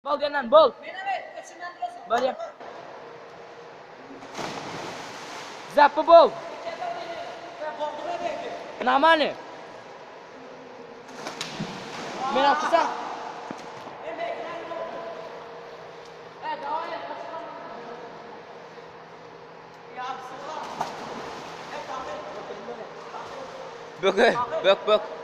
Bol yanan bol. Bol ya. Zappa bol. Nama ni? Merah pisang. Bök, bök, bök.